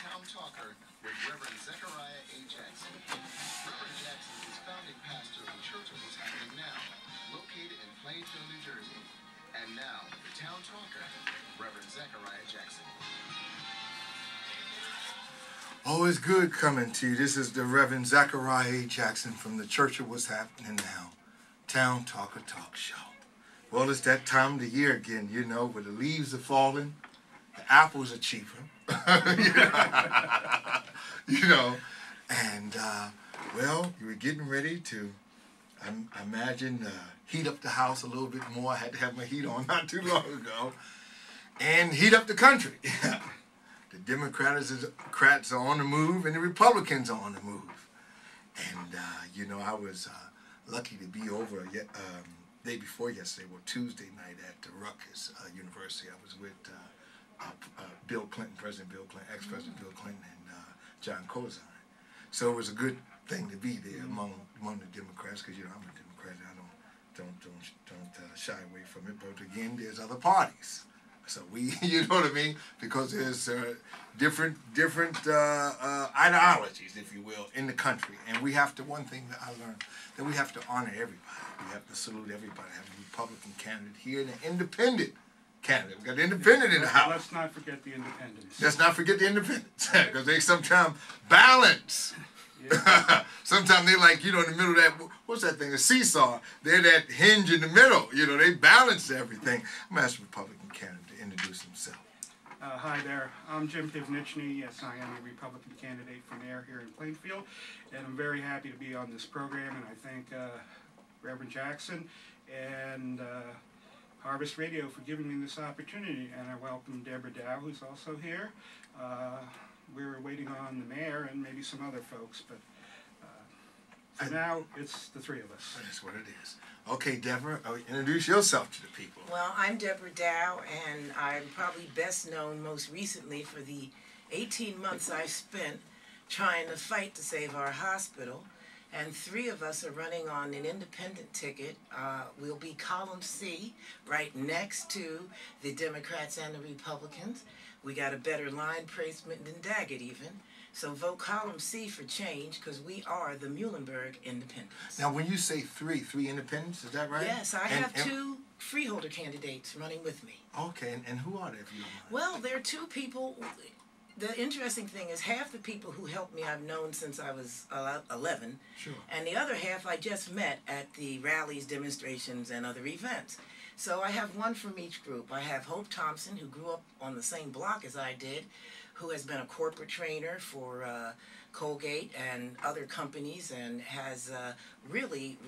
Town Talker with Reverend Zechariah A. Jackson. Reverend Jackson is founding pastor of the Church of What's Happening Now, located in Plainfield, New Jersey. And now, the Town Talker, Reverend Zechariah Jackson. Always good coming to you. This is the Reverend Zechariah A. Jackson from the Church of What's Happening Now, Town Talker Talk Show. Well, it's that time of the year again, you know, where the leaves are falling, the apples are cheaper, you know, and, well, you were getting ready to, I imagine, heat up the house a little bit more. I had to have my heat on not too long ago, and heat up the country. The Democrats are on the move, and the Republicans are on the move. And, you know, I was lucky to be over day before yesterday, well, Tuesday night at Rutgers University. I was with Bill Clinton, President Bill Clinton, ex-President Bill Clinton, and John Corzine. So it was a good thing to be there among the Democrats, because, you know, I'm a Democrat. I don't shy away from it. But again, there's other parties. So we, you know what I mean? Because there's different ideologies, if you will, in the country. And we have to, one thing that I learned, that we have to honor everybody. We have to salute everybody. Have a Republican candidate here and an independent candidate. We got the independent in the house. Let's not forget the independents. Let's not forget the independents. Because they sometimes balance. Yeah. Sometimes they like, you know, in the middle of that, what's that thing, a seesaw. They're that hinge in the middle. You know, they balance everything. I'm going to ask the Republican candidate to introduce himself. Hi there. I'm Jim Pivichny. Yes, I am a Republican candidate for mayor here in Plainfield. And I'm very happy to be on this program. And I thank Reverend Jackson and Harvest Radio for giving me this opportunity. And I welcome Deborah Down, who's also here. We're waiting on the mayor and maybe some other folks, but for now, it's the three of us. That's what it is. Okay, Deborah, introduce yourself to the people. Well, I'm Deborah Dow, and I'm probably best known most recently for the 18 months I've spent trying to fight to save our hospital. And three of us are running on an independent ticket. We'll be column C, right next to the Democrats and the Republicans. We got a better line placement than Daggett even. So vote column C for change, because we are the Muhlenberg Independents. Now, when you say three independents, is that right? Yes, I have two freeholder candidates running with me. Okay, and who are they, if you don't mind? Well, there are two people. The interesting thing is half the people who helped me I've known since I was 11. Sure. And the other half I just met at the rallies, demonstrations, and other events. So I have one from each group. I have Hope Thompson, who grew up on the same block as I did, who has been a corporate trainer for Colgate and other companies, and has really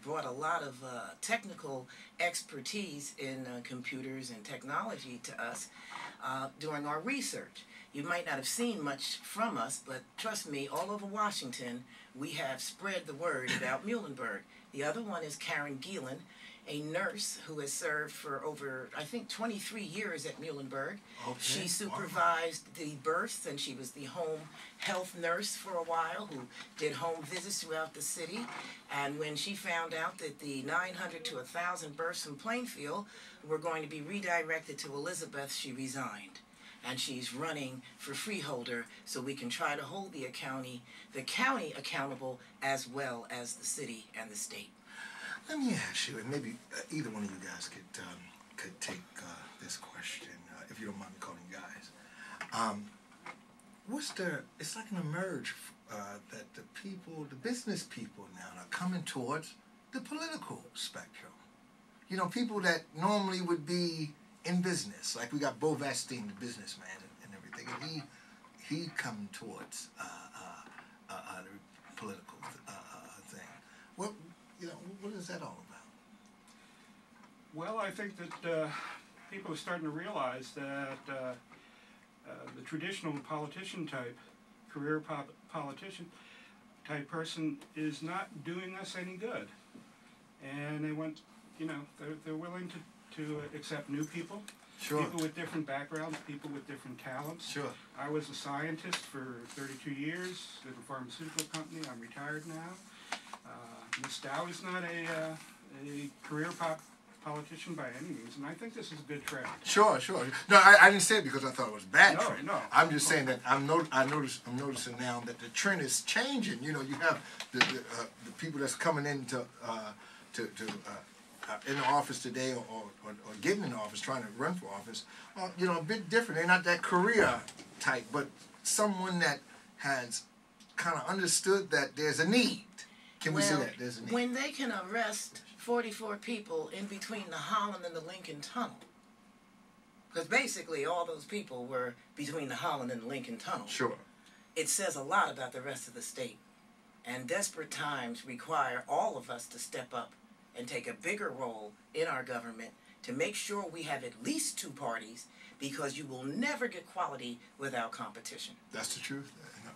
brought a lot of technical expertise in computers and technology to us during our research. You might not have seen much from us, but trust me, all over Washington, we have spread the word about Muhlenberg. The other one is Karen Gielen, a nurse who has served for over, I think, 23 years at Muhlenberg. Okay. She supervised the births, and she was the home health nurse for a while, who did home visits throughout the city. And when she found out that the 900 to 1,000 births from Plainfield were going to be redirected to Elizabeth, she resigned. And she's running for freeholder so we can try to hold the county accountable, as well as the city and the state. Let me ask you, and maybe either one of you guys could take this question, if you don't mind me calling you guys. It's like an emerge that the business people now are coming towards the political spectrum. You know, people that normally would be in business, like we got Vastine, the businessman, and everything, and he come towards the political thing. What is that all about? Well, I think that people are starting to realize that the traditional politician type, career politician type person is not doing us any good, and they want, you know, they're willing to accept new people. Sure. People with different backgrounds, people with different talents. Sure. I was a scientist for 32 years in a pharmaceutical company. I'm retired now. Ms. Dow is not a career politician by any means, and I think this is a good trend. Sure, sure. No, I didn't say it because I thought it was a bad No, trend. no. I'm just saying that I'm noticing now that the trend is changing. You know, you have the people that's coming into in the office today or getting in the office, trying to run for office. You know, a bit different. They're not that career type, but someone that has kind of understood that there's a need. Can we say that there's a need? When they can arrest 44 people in between the Holland and the Lincoln Tunnel, because basically all those people were between the Holland and the Lincoln Tunnel. Sure. It says a lot about the rest of the state. And desperate times require all of us to step up and take a bigger role in our government to make sure we have at least 2 parties, because you will never get quality without competition. That's the truth.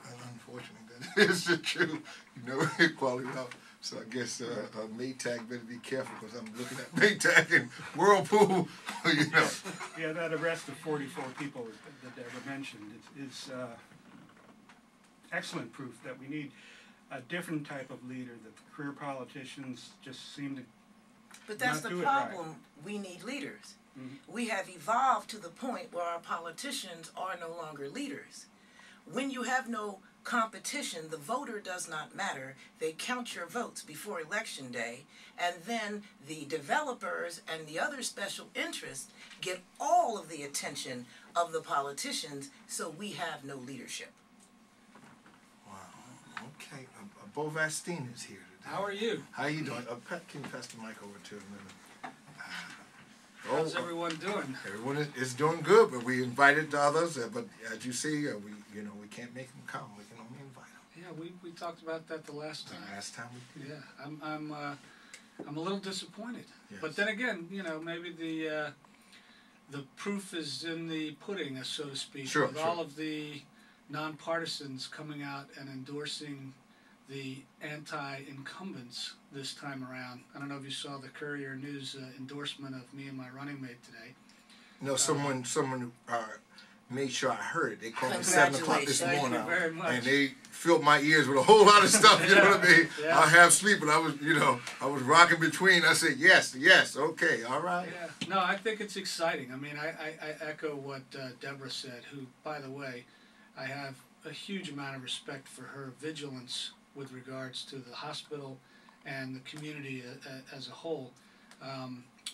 And unfortunately, that is the truth. You never get quality without. So I guess Maytag better be careful, because I'm looking at Maytag and Whirlpool, you know. Yeah, that arrest of 44 people that Deborah mentioned is excellent proof that we need a different type of leader, that career politicians just seem to But that's not the do problem. It right. We need leaders. Mm-hmm. We have evolved to the point where our politicians are no longer leaders. When you have no competition, the voter does not matter. They count your votes before Election Day, and then the developers and the other special interests get all of the attention of the politicians, so we have no leadership. Wow. Okay. Bo Vastine is here today. How are you? How are you doing? Can you pass the mic over to him? How's everyone doing? Everyone is doing good, but we invited the others. But as you see, we can't make them come. We can only invite them. Yeah, we talked about that the last time. The last time we did. Yeah, I'm a little disappointed. Yes. But then again, maybe the proof is in the pudding, so to speak. Sure, with sure. all of the nonpartisans coming out and endorsing the anti-incumbents this time around. I don't know if you saw the Courier News endorsement of me and my running mate today. No, someone made sure I heard it. They called me 7 o'clock this Congratulations. morning, Thank you very much. and they filled my ears with a whole lot of stuff. You know what I mean? Yeah. I have sleep, but I was rocking between. I said yes, okay, all right. Yeah. No, I think it's exciting. I mean, I echo what Deborah said, who, by the way, I have a huge amount of respect for her vigilance with regards to the hospital and the community as a whole.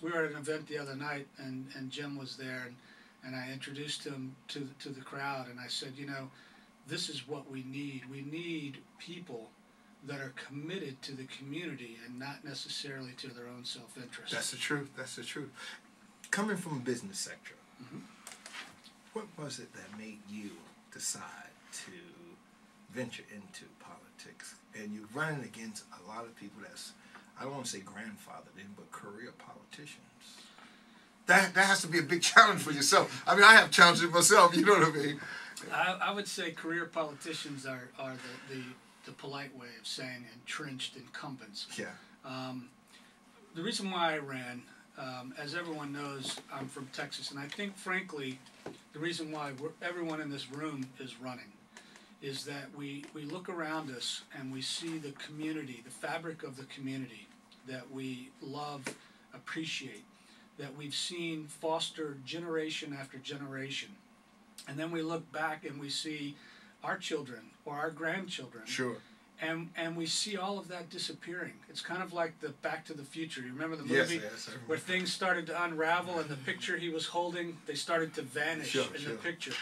We were at an event the other night, and Jim was there, and I introduced him to the crowd, and I said, this is what we need. We need people that are committed to the community and not necessarily to their own self-interest. That's the truth. That's the truth. Coming from a business sector, what was it that made you decide to venture into politics? And you're running against a lot of people that's, I don't want to say grandfathered in, but career politicians. That has to be a big challenge for yourself. I mean, I have challenges myself, you know what I mean? I would say career politicians are the polite way of saying entrenched incumbents. Yeah. The reason why I ran, as everyone knows, I'm from Texas, and I think, frankly, the reason why everyone in this room is running is that we look around us and we see the community, the fabric of the community that we love, appreciate, that we've seen foster generation after generation. And then we look back and we see our children or our grandchildren. Sure. And we see all of that disappearing. It's kind of like the Back to the Future. You remember the movie where things started to unravel and the picture he was holding, they started to vanish in the picture.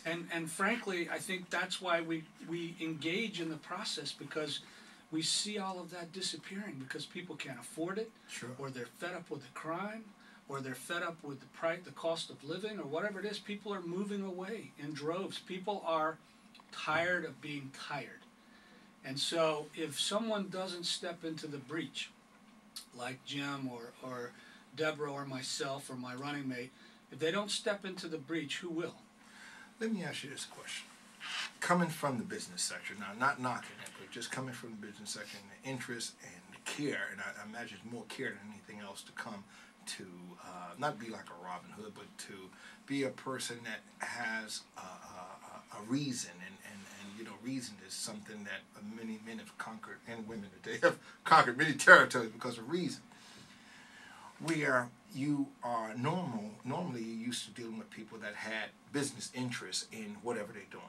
And frankly, I think that's why we engage in the process, because we see all of that disappearing because people can't afford it, or they're fed up with the crime, or they're fed up with the cost of living, or whatever it is. People are moving away in droves. People are tired of being tired. And so if someone doesn't step into the breach, like Jim or Deborah or myself or my running mate, if they don't step into the breach, who will? Let me ask you this question. Coming from the business sector, now not knocking it, but just coming from the business sector and the interest and the care, and I imagine more care than anything else to come to not be like a Robin Hood, but to be a person that has a reason, and reason is something that many men have conquered, and women today have conquered many territories because of reason. where you are normally you're used to dealing with people that had business interests in whatever they're doing,